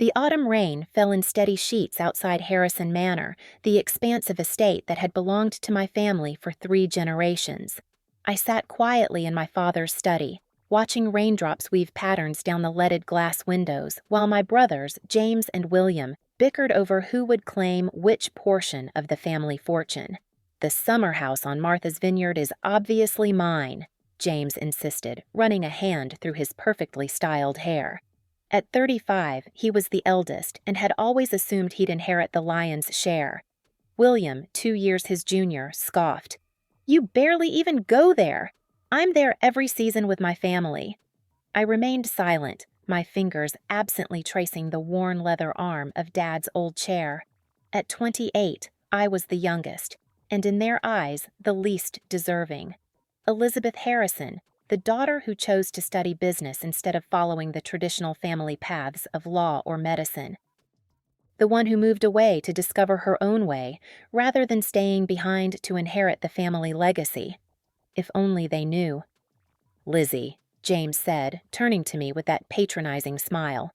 The autumn rain fell in steady sheets outside Harrison Manor, the expansive estate that had belonged to my family for 3 generations. I sat quietly in my father's study, watching raindrops weave patterns down the leaded glass windows, while my brothers, James and William, bickered over who would claim which portion of the family fortune. "The summer house on Martha's Vineyard is obviously mine," James insisted, running a hand through his perfectly styled hair. At 35, he was the eldest and had always assumed he'd inherit the lion's share. William, 2 years his junior, scoffed. "You barely even go there. I'm there every season with my family." I remained silent, my fingers absently tracing the worn leather arm of Dad's old chair. At 28, I was the youngest, and in their eyes, the least deserving. Elizabeth Harrison, the daughter who chose to study business instead of following the traditional family paths of law or medicine. The one who moved away to discover her own way, rather than staying behind to inherit the family legacy. If only they knew. "Lizzie," James said, turning to me with that patronizing smile,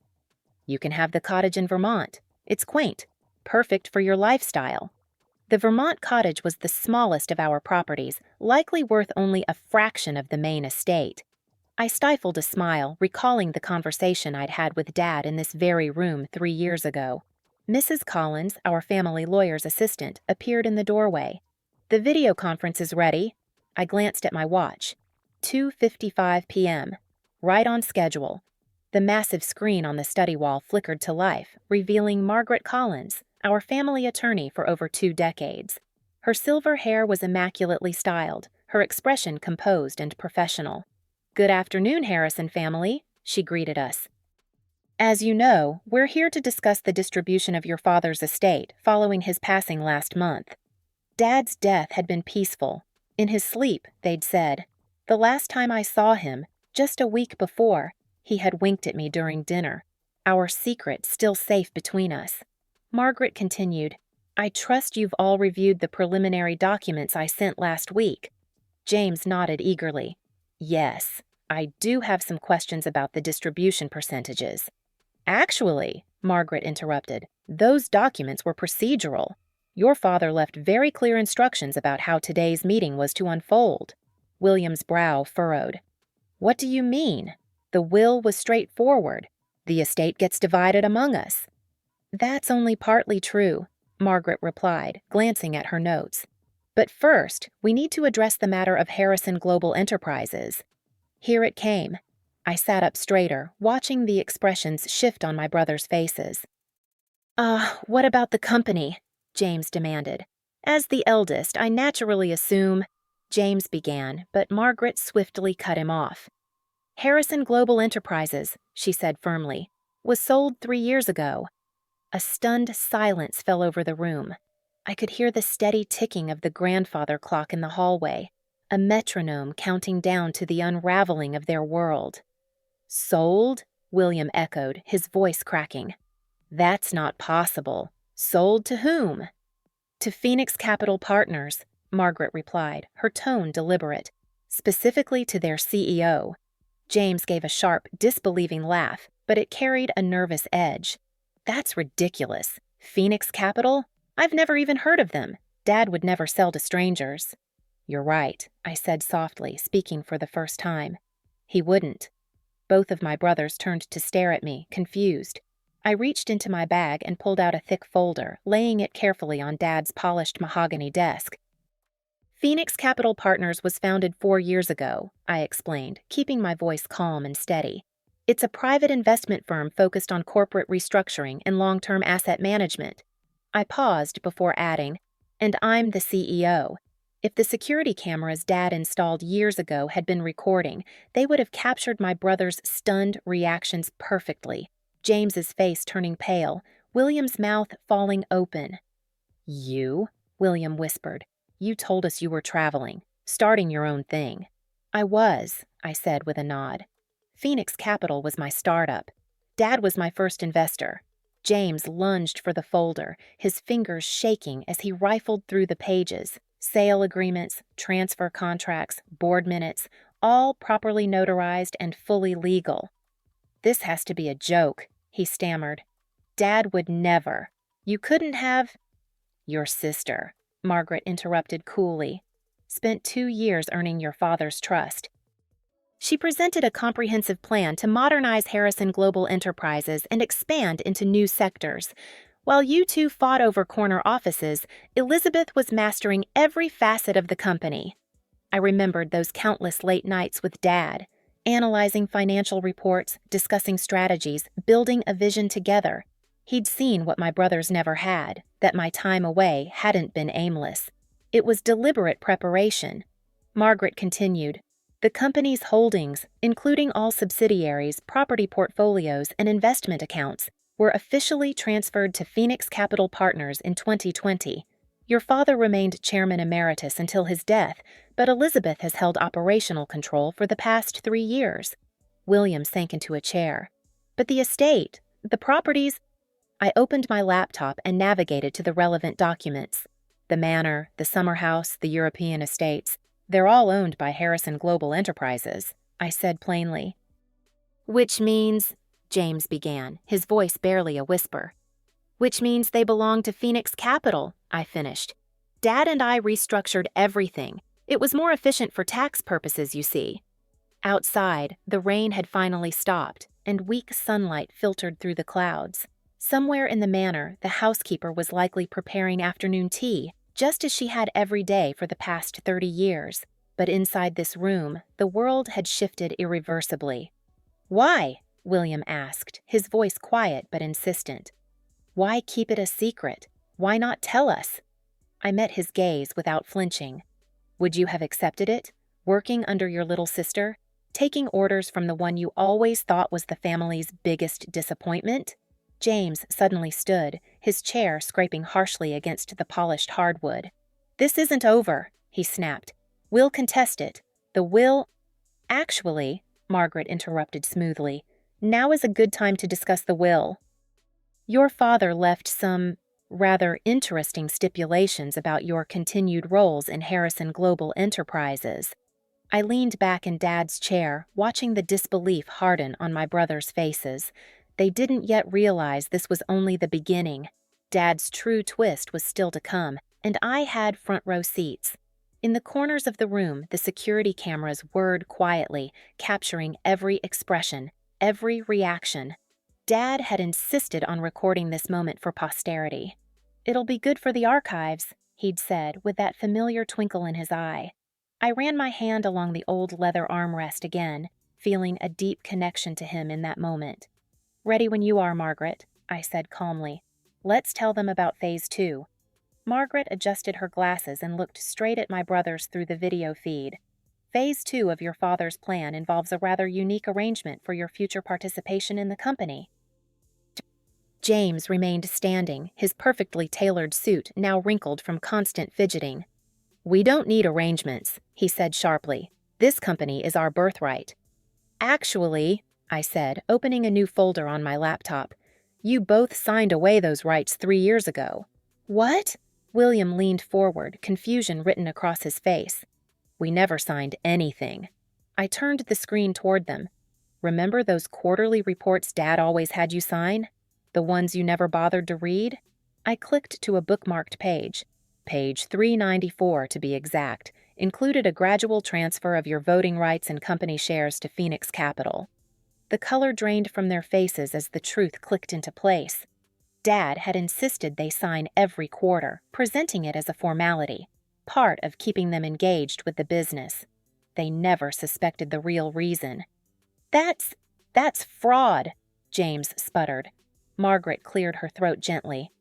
"you can have the cottage in Vermont. It's quaint, perfect for your lifestyle." The Vermont cottage was the smallest of our properties, likely worth only a fraction of the main estate. I stifled a smile, recalling the conversation I'd had with Dad in this very room 3 years ago. Mrs. Collins, our family lawyer's assistant, appeared in the doorway. "The video conference is ready." I glanced at my watch. 2:55 p.m. Right on schedule. The massive screen on the study wall flickered to life, revealing Margaret Collins, our family attorney for over 2 decades. Her silver hair was immaculately styled, her expression composed and professional. "Good afternoon, Harrison family," she greeted us. "As you know, we're here to discuss the distribution of your father's estate following his passing last month." Dad's death had been peaceful. In his sleep, they'd said. The last time I saw him, just a week before, he had winked at me during dinner, our secret still safe between us. Margaret continued, "I trust you've all reviewed the preliminary documents I sent last week." James nodded eagerly. "Yes, I do have some questions about the distribution percentages." "Actually," Margaret interrupted, "those documents were procedural. Your father left very clear instructions about how today's meeting was to unfold." William's brow furrowed. "What do you mean? The will was straightforward. The estate gets divided among us." "That's only partly true," Margaret replied, glancing at her notes. "But first, we need to address the matter of Harrison Global Enterprises." Here it came. I sat up straighter, watching the expressions shift on my brothers' faces. What about the company?" James demanded. "As the eldest, I naturally assume—" James began, but Margaret swiftly cut him off. "Harrison Global Enterprises," she said firmly, "was sold 3 years ago." A stunned silence fell over the room. I could hear the steady ticking of the grandfather clock in the hallway, a metronome counting down to the unraveling of their world. "Sold?" William echoed, his voice cracking. "That's not possible. Sold to whom?" "To Phoenix Capital Partners," Margaret replied, her tone deliberate. "Specifically to their CEO." James gave a sharp, disbelieving laugh, but it carried a nervous edge. "That's ridiculous. Phoenix Capital? I've never even heard of them. Dad would never sell to strangers." "You're right," I said softly, speaking for the first time. "He wouldn't." Both of my brothers turned to stare at me, confused. I reached into my bag and pulled out a thick folder, laying it carefully on Dad's polished mahogany desk. "Phoenix Capital Partners was founded 4 years ago," I explained, keeping my voice calm and steady. "It's a private investment firm focused on corporate restructuring and long-term asset management." I paused before adding, "And I'm the CEO. If the security cameras Dad installed years ago had been recording, they would have captured my brother's stunned reactions perfectly. James's face turning pale, William's mouth falling open. "You?" William whispered. "You told us you were traveling, starting your own thing." "I was," I said with a nod. "Phoenix Capital was my startup. Dad was my first investor." James lunged for the folder, his fingers shaking as he rifled through the pages. Sale agreements, transfer contracts, board minutes, all properly notarized and fully legal. "This has to be a joke," he stammered. Dad would never. You couldn't have. Your sister, Margaret interrupted coolly, spent 2 years earning your father's trust. She presented a comprehensive plan to modernize Harrison Global Enterprises and expand into new sectors. While you two fought over corner offices, Elizabeth was mastering every facet of the company. I remembered those countless late nights with Dad, analyzing financial reports, discussing strategies, building a vision together. He'd seen what my brothers never had, that my time away hadn't been aimless. It was deliberate preparation. Margaret continued, the company's holdings, including all subsidiaries, property portfolios, and investment accounts, were officially transferred to Phoenix Capital Partners in 2020. Your father remained chairman emeritus until his death, but Elizabeth has held operational control for the past 3 years. William sank into a chair. But the estate, the properties. I opened my laptop and navigated to the relevant documents. The manor, the summer house, the European estates. They're all owned by Harrison Global Enterprises, I said plainly. Which means, James began, his voice barely a whisper. Which means they belong to Phoenix Capital, I finished. Dad and I restructured everything. It was more efficient for tax purposes, you see. Outside, the rain had finally stopped, and weak sunlight filtered through the clouds. Somewhere in the manor, the housekeeper was likely preparing afternoon tea, just as she had every day for the past 30 years. But inside this room, the world had shifted irreversibly. Why? William asked, his voice quiet but insistent. Why keep it a secret? Why not tell us? I met his gaze without flinching. Would you have accepted it? Working under your little sister? Taking orders from the one you always thought was the family's biggest disappointment? James suddenly stood, his chair scraping harshly against the polished hardwood. This isn't over, he snapped. We'll contest it. The will— Actually, Margaret interrupted smoothly, now is a good time to discuss the will. Your father left some rather interesting stipulations about your continued roles in Harrison Global Enterprises. I leaned back in Dad's chair, watching the disbelief harden on my brothers' faces. They didn't yet realize this was only the beginning. Dad's true twist was still to come, and I had front row seats. In the corners of the room, the security cameras whirred quietly, capturing every expression, every reaction. Dad had insisted on recording this moment for posterity. It'll be good for the archives, he'd said, with that familiar twinkle in his eye. I ran my hand along the old leather armrest again, feeling a deep connection to him in that moment. Ready when you are, Margaret, I said calmly. Let's tell them about Phase 2. Margaret adjusted her glasses and looked straight at my brothers through the video feed. Phase 2 of your father's plan involves a rather unique arrangement for your future participation in the company. James remained standing, his perfectly tailored suit now wrinkled from constant fidgeting. We don't need arrangements, he said sharply. This company is our birthright. Actually, I said, opening a new folder on my laptop, you both signed away those rights 3 years ago. What? William leaned forward, confusion written across his face. We never signed anything. I turned the screen toward them. Remember those quarterly reports Dad always had you sign? The ones you never bothered to read? I clicked to a bookmarked page. Page 394 to be exact, included a gradual transfer of your voting rights and company shares to Phoenix Capital. The color drained from their faces as the truth clicked into place. Dad had insisted they sign every quarter, presenting it as a formality, part of keeping them engaged with the business. They never suspected the real reason. That's fraud, James sputtered. Margaret cleared her throat gently.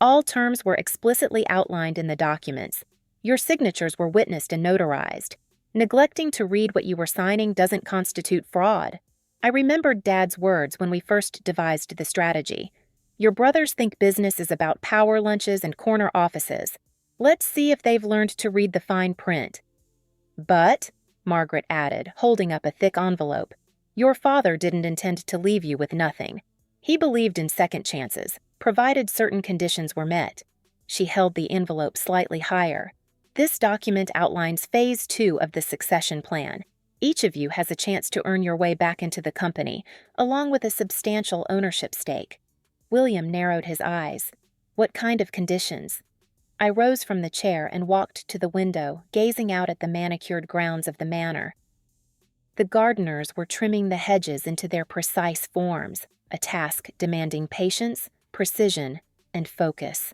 All terms were explicitly outlined in the documents. Your signatures were witnessed and notarized. Neglecting to read what you were signing doesn't constitute fraud. I remembered Dad's words when we first devised the strategy. Your brothers think business is about power lunches and corner offices. Let's see if they've learned to read the fine print. But, Margaret added, holding up a thick envelope, your father didn't intend to leave you with nothing. He believed in second chances, provided certain conditions were met. She held the envelope slightly higher. This document outlines Phase 2 of the succession plan. Each of you has a chance to earn your way back into the company, along with a substantial ownership stake. William narrowed his eyes. What kind of conditions? I rose from the chair and walked to the window, gazing out at the manicured grounds of the manor. The gardeners were trimming the hedges into their precise forms, a task demanding patience, precision, and focus.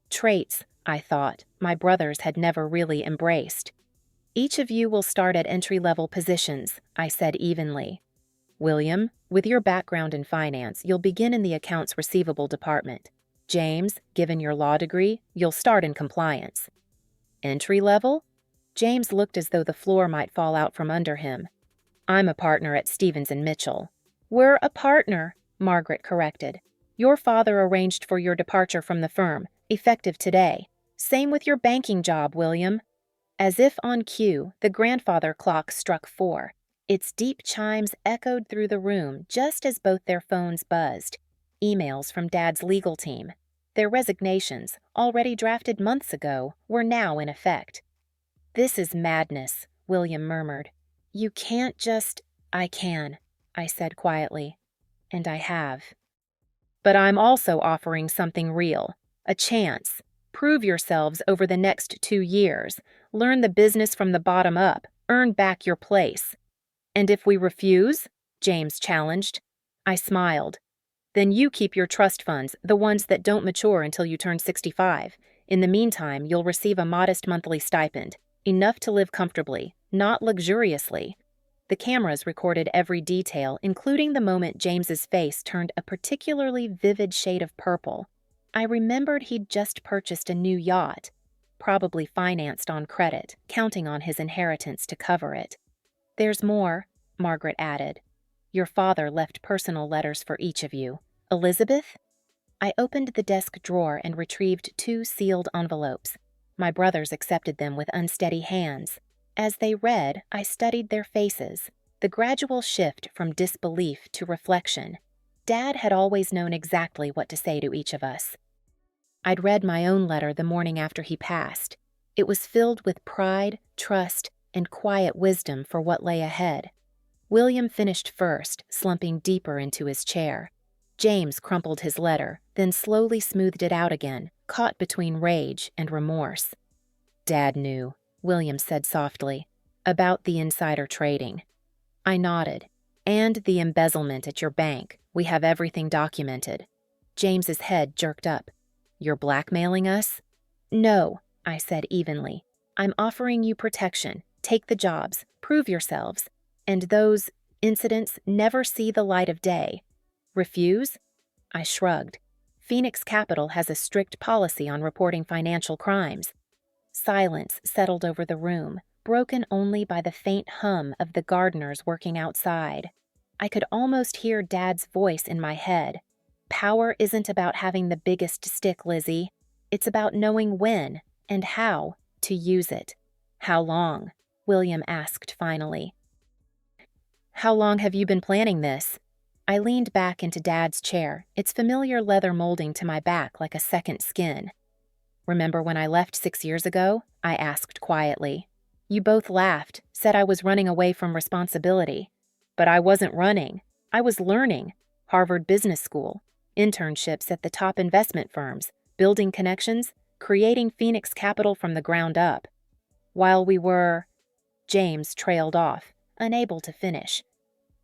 Traits, I thought, my brothers had never really embraced. Each of you will start at entry-level positions, I said evenly. William, with your background in finance, you'll begin in the accounts receivable department. James, given your law degree, you'll start in compliance. Entry-level? James looked as though the floor might fall out from under him. I'm a partner at Stevens and Mitchell. We're a partner, Margaret corrected. Your father arranged for your departure from the firm, effective today. Same with your banking job, William. As if on cue, the grandfather clock struck 4. Its deep chimes echoed through the room just as both their phones buzzed. Emails from Dad's legal team. Their resignations, already drafted months ago, were now in effect. This is madness, William murmured. You can't just— I can, I said quietly. And I have. But I'm also offering something real. A chance. Prove yourselves over the next 2 years. Learn the business from the bottom up. Earn back your place. And if we refuse? James challenged. I smiled. Then you keep your trust funds, the ones that don't mature until you turn 65. In the meantime, you'll receive a modest monthly stipend, enough to live comfortably, not luxuriously. The cameras recorded every detail, including the moment James's face turned a particularly vivid shade of purple. I remembered he'd just purchased a new yacht, probably financed on credit, counting on his inheritance to cover it. There's more, Margaret added. Your father left personal letters for each of you. Elizabeth? I opened the desk drawer and retrieved 2 sealed envelopes. My brothers accepted them with unsteady hands. As they read, I studied their faces, the gradual shift from disbelief to reflection. Dad had always known exactly what to say to each of us. I'd read my own letter the morning after he passed. It was filled with pride, trust, and quiet wisdom for what lay ahead. William finished first, slumping deeper into his chair. James crumpled his letter, then slowly smoothed it out again, caught between rage and remorse. Dad knew, William said softly, about the insider trading. I nodded. And the embezzlement at your bank. We have everything documented. James's head jerked up. You're blackmailing us? No, I said evenly. I'm offering you protection. Take the jobs. Prove yourselves. And those incidents never see the light of day. Refuse? I shrugged. Phoenix Capital has a strict policy on reporting financial crimes. Silence settled over the room, broken only by the faint hum of the gardeners working outside. I could almost hear Dad's voice in my head. Power isn't about having the biggest stick, Lizzie. It's about knowing when and how to use it. How long? William asked finally. How long have you been planning this? I leaned back into Dad's chair, its familiar leather molding to my back like a second skin. Remember when I left 6 years ago? I asked quietly. You both laughed, said I was running away from responsibility. But I wasn't running. I was learning. Harvard Business School, internships at the top investment firms, building connections, creating Phoenix Capital from the ground up. While we were— James trailed off, unable to finish.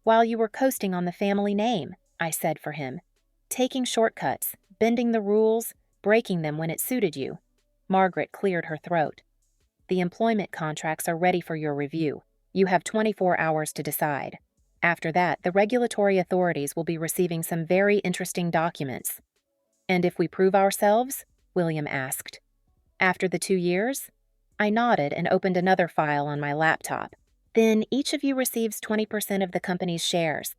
While you were coasting on the family name, I said for him. Taking shortcuts, bending the rules, breaking them when it suited you. Margaret cleared her throat. The employment contracts are ready for your review. You have 24 hours to decide. After that, the regulatory authorities will be receiving some very interesting documents. And if we prove ourselves? William asked. After the 2 years? I nodded and opened another file on my laptop. Then each of you receives 20% of the company's shares.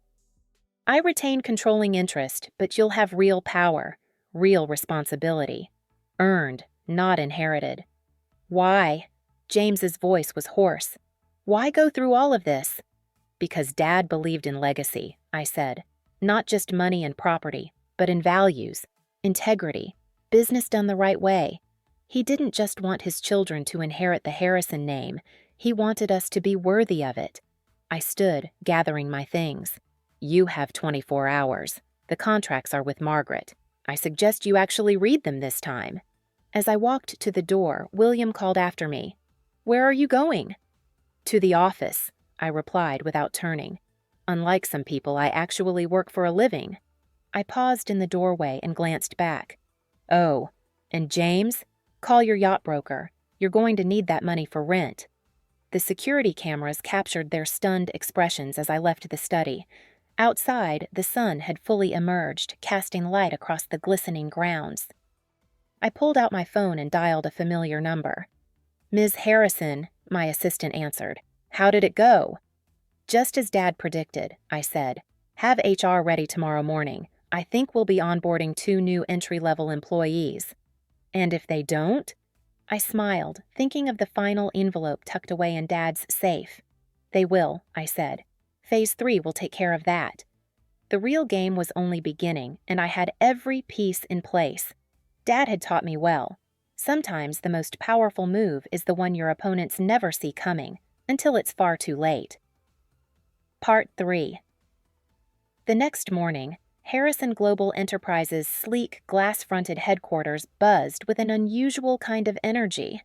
I retain controlling interest, but you'll have real power, real responsibility. Earned, not inherited. Why? James's voice was hoarse. Why go through all of this? Because Dad believed in legacy, I said. Not just money and property, but in values, integrity, business done the right way. He didn't just want his children to inherit the Harrison name. He wanted us to be worthy of it. I stood, gathering my things. You have 24 hours. The contracts are with Margaret. I suggest you actually read them this time." As I walked to the door, William called after me. "Where are you going?" "To the office," I replied without turning. Unlike some people, I actually work for a living. I paused in the doorway and glanced back. "Oh, and James? Call your yacht broker. You're going to need that money for rent." The security cameras captured their stunned expressions as I left the study. Outside, the sun had fully emerged, casting light across the glistening grounds. I pulled out my phone and dialed a familiar number. "Ms. Harrison," my assistant answered. "How did it go?" "Just as Dad predicted," I said. "Have HR ready tomorrow morning. I think we'll be onboarding 2 new entry-level employees." "And if they don't?" I smiled, thinking of the final envelope tucked away in Dad's safe. "They will," I said. "Phase 3 will take care of that." The real game was only beginning, and I had every piece in place. Dad had taught me well. Sometimes the most powerful move is the one your opponents never see coming, until it's far too late. Part 3. The next morning, Harrison Global Enterprises' sleek, glass-fronted headquarters buzzed with an unusual kind of energy.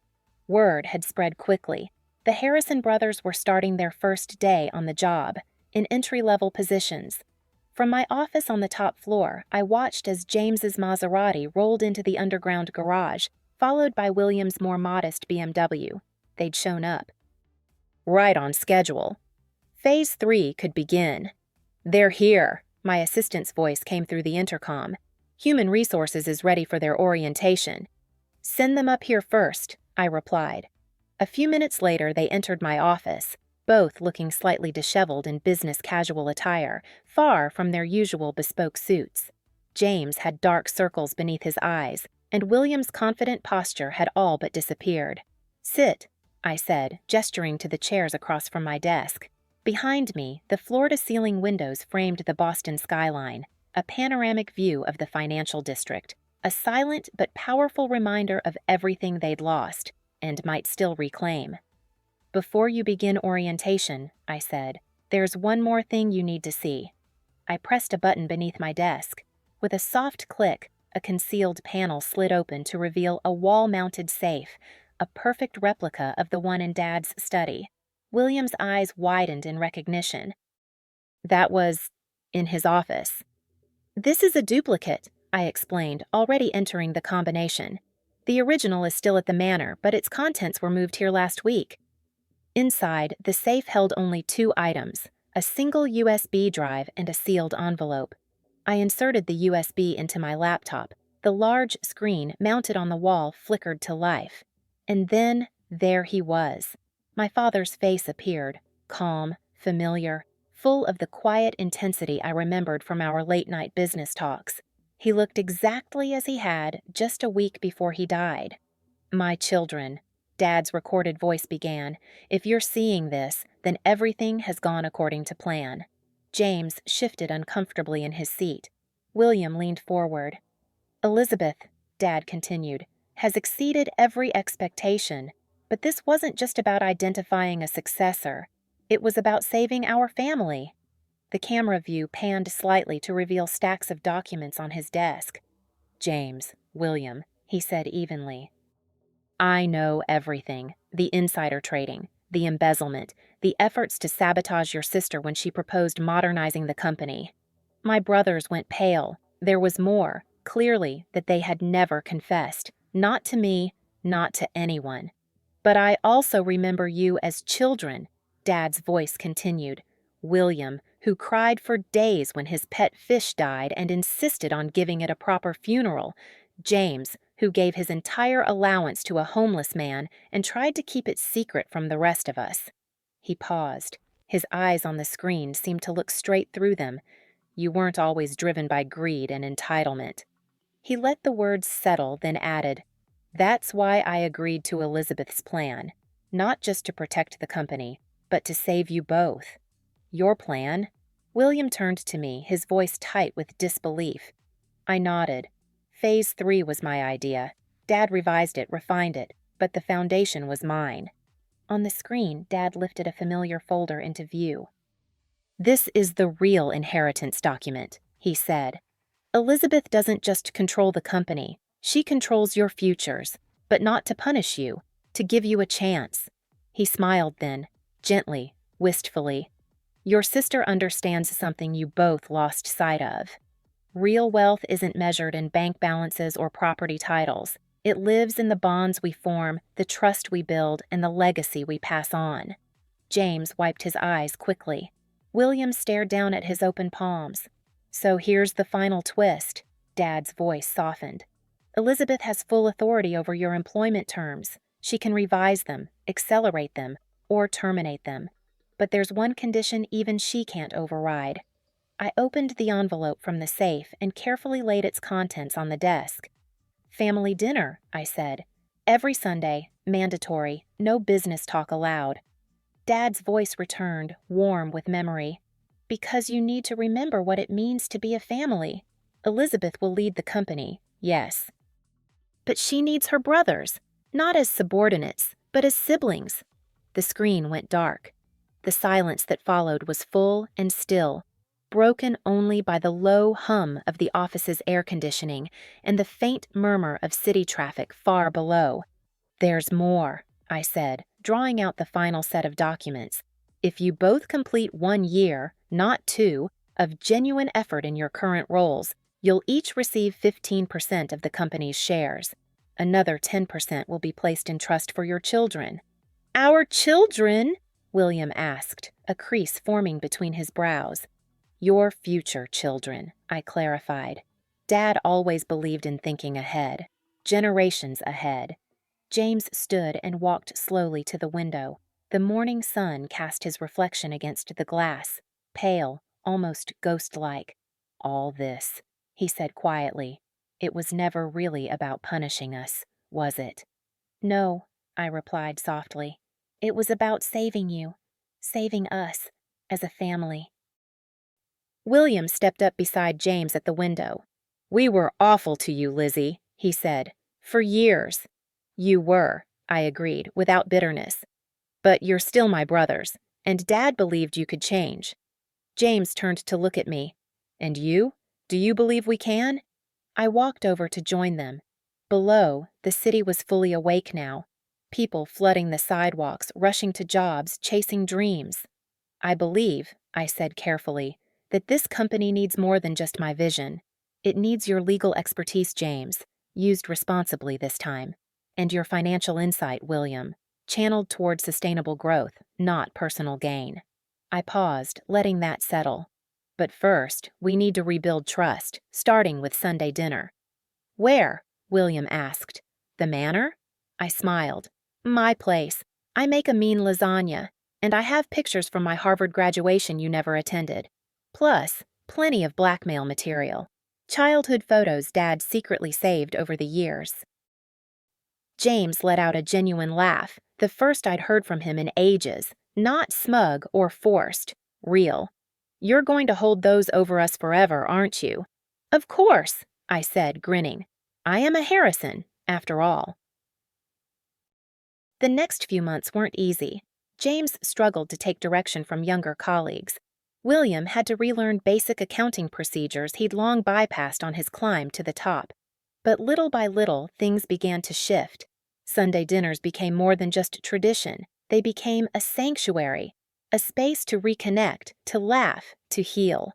Word had spread quickly. The Harrison brothers were starting their first day on the job, in entry-level positions. From my office on the top floor, I watched as James's Maserati rolled into the underground garage, followed by William's more modest BMW. They'd shown up. Right on schedule. Phase 3 could begin. "They're here," my assistant's voice came through the intercom. "Human Resources is ready for their orientation." "Send them up here first," I replied. A few minutes later, they entered my office, both looking slightly disheveled in business casual attire, far from their usual bespoke suits. James had dark circles beneath his eyes, and William's confident posture had all but disappeared. "Sit," I said, gesturing to the chairs across from my desk. Behind me, the floor-to-ceiling windows framed the Boston skyline, a panoramic view of the financial district, a silent but powerful reminder of everything they'd lost, and might still reclaim. "Before you begin orientation," I said, "there's one more thing you need to see." I pressed a button beneath my desk. With a soft click, a concealed panel slid open to reveal a wall-mounted safe, a perfect replica of the one in Dad's study. William's eyes widened in recognition. "That was in his office." "This is a duplicate," I explained, already entering the combination. "The original is still at the manor, but its contents were moved here last week." Inside, the safe held only 2 items, a single USB drive and a sealed envelope. I inserted the USB into my laptop. The large screen mounted on the wall flickered to life. And then, there he was. My father's face appeared, calm, familiar, full of the quiet intensity I remembered from our late-night business talks. He looked exactly as he had just a week before he died. "My children," Dad's recorded voice began, "if you're seeing this, then everything has gone according to plan." James shifted uncomfortably in his seat. William leaned forward. "Elizabeth," Dad continued, "has exceeded every expectation. But this wasn't just about identifying a successor. It was about saving our family." The camera view panned slightly to reveal stacks of documents on his desk. "James, William," he said evenly. "I know everything. The insider trading, the embezzlement, the efforts to sabotage your sister when she proposed modernizing the company." My brothers went pale. There was more, clearly, that they had never confessed. Not to me, not to anyone. "But I also remember you as children," Dad's voice continued. "William, who cried for days when his pet fish died and insisted on giving it a proper funeral. James, who gave his entire allowance to a homeless man and tried to keep it secret from the rest of us." He paused. His eyes on the screen seemed to look straight through them. "You weren't always driven by greed and entitlement." He let the words settle, then added, "That's why I agreed to Elizabeth's plan. Not just to protect the company, but to save you both." "Your plan?" William turned to me, his voice tight with disbelief. I nodded. Phase 3 was my idea. Dad revised it, refined it, but the foundation was mine. On the screen, Dad lifted a familiar folder into view. "This is the real inheritance document," he said. Elizabeth doesn't just control the company, she controls your futures, but not to punish you, to give you a chance. He smiled then, gently, wistfully. Your sister understands something you both lost sight of. Real wealth isn't measured in bank balances or property titles. It lives in the bonds we form, the trust we build, and the legacy we pass on. James wiped his eyes quickly. William stared down at his open palms. So here's the final twist. Dad's voice softened. Elizabeth has full authority over your employment terms. She can revise them, accelerate them, or terminate them. But there's one condition even she can't override. I opened the envelope from the safe and carefully laid its contents on the desk. Family dinner, I said. Every Sunday, mandatory, no business talk allowed. Dad's voice returned, warm with memory. Because you need to remember what it means to be a family. Elizabeth will lead the company, yes. But she needs her brothers, not as subordinates, but as siblings. The screen went dark. The silence that followed was full and still, broken only by the low hum of the office's air conditioning and the faint murmur of city traffic far below. There's more, I said, drawing out the final set of documents. If you both complete 1 year, not 2, of genuine effort in your current roles, you'll each receive 15% of the company's shares. Another 10% will be placed in trust for your children. Our children? William asked, a crease forming between his brows. Your future children, I clarified. Dad always believed in thinking ahead, generations ahead. James stood and walked slowly to the window. The morning sun cast his reflection against the glass, pale, almost ghost-like. All this, he said quietly. It was never really about punishing us, was it? No, I replied softly. It was about saving you, saving us, as a family. William stepped up beside James at the window. We were awful to you, Lizzie, he said. For years. You were, I agreed, without bitterness. But you're still my brothers, and Dad believed you could change. James turned to look at me. And you? Do you believe we can? I walked over to join them. Below, the city was fully awake now. People flooding the sidewalks, rushing to jobs, chasing dreams. I believe, I said carefully, that this company needs more than just my vision. It needs your legal expertise, James, used responsibly this time, and your financial insight, William, channeled toward sustainable growth, not personal gain. I paused, letting that settle. But first, we need to rebuild trust, starting with Sunday dinner. Where? William asked. The manor? I smiled. My place. I make a mean lasagna, and I have pictures from my Harvard graduation you never attended. Plus, plenty of blackmail material. Childhood photos Dad secretly saved over the years. James let out a genuine laugh, the first I'd heard from him in ages, not smug or forced, real. You're going to hold those over us forever, aren't you? Of course, I said, grinning. I am a Harrison, after all. The next few months weren't easy. James struggled to take direction from younger colleagues. William had to relearn basic accounting procedures he'd long bypassed on his climb to the top. But little by little, things began to shift. Sunday dinners became more than just tradition. They became a sanctuary, a space to reconnect, to laugh, to heal.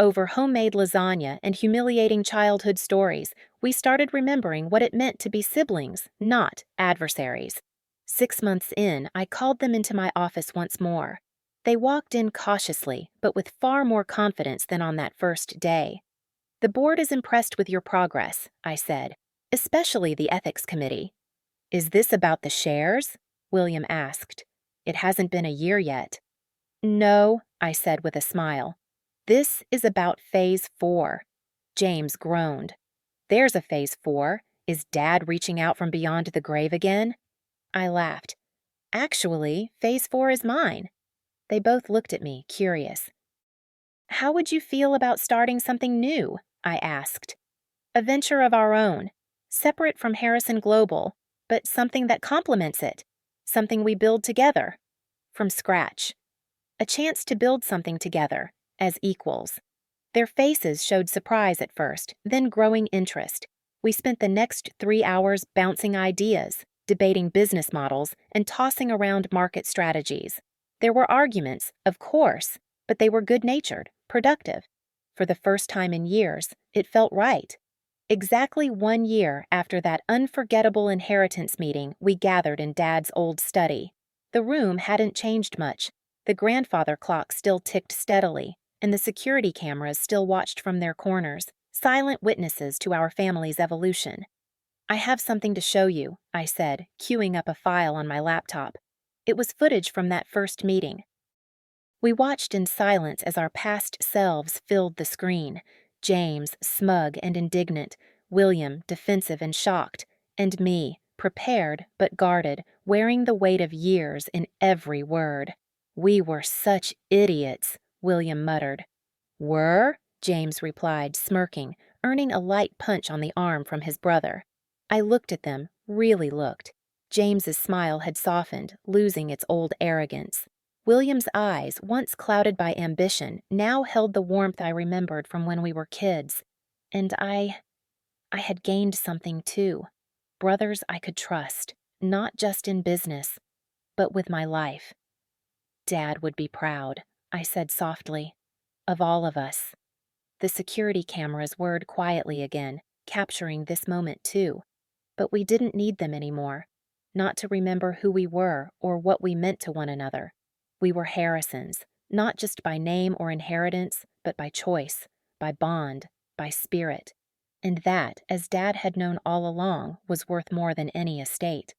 Over homemade lasagna and humiliating childhood stories, we started remembering what it meant to be siblings, not adversaries. 6 months in, I called them into my office once more. They walked in cautiously, but with far more confidence than on that first day. The board is impressed with your progress, I said, especially the ethics committee. Is this about the shares? William asked. It hasn't been a year yet. No, I said with a smile. This is about Phase 4. James groaned. There's a Phase 4. Is Dad reaching out from beyond the grave again? I laughed. Actually, Phase 4 is mine. They both looked at me, curious. How would you feel about starting something new? I asked. A venture of our own, separate from Harrison Global, but something that complements it, something we build together, from scratch. A chance to build something together, as equals. Their faces showed surprise at first, then growing interest. We spent the next 3 hours bouncing ideas, debating business models, and tossing around market strategies. There were arguments, of course, but they were good-natured, productive. For the first time in years, it felt right. Exactly 1 year after that unforgettable inheritance meeting, we gathered in Dad's old study. The room hadn't changed much. The grandfather clock still ticked steadily, and the security cameras still watched from their corners, silent witnesses to our family's evolution. "I have something to show you," I said, queuing up a file on my laptop. It was footage from that first meeting. We watched in silence as our past selves filled the screen. James, smug and indignant, William, defensive and shocked, and me, prepared but guarded, wearing the weight of years in every word. "We were such idiots," William muttered. "Were?" James replied, smirking, earning a light punch on the arm from his brother. I looked at them, really looked. James's smile had softened, losing its old arrogance. William's eyes, once clouded by ambition, now held the warmth I remembered from when we were kids. And I had gained something too. Brothers I could trust, not just in business, but with my life. "Dad would be proud," I said softly. "Of all of us." The security cameras whirred quietly again, capturing this moment too. But we didn't need them anymore. Not to remember who we were or what we meant to one another. We were Harrisons, not just by name or inheritance, but by choice, by bond, by spirit. And that, as Dad had known all along, was worth more than any estate.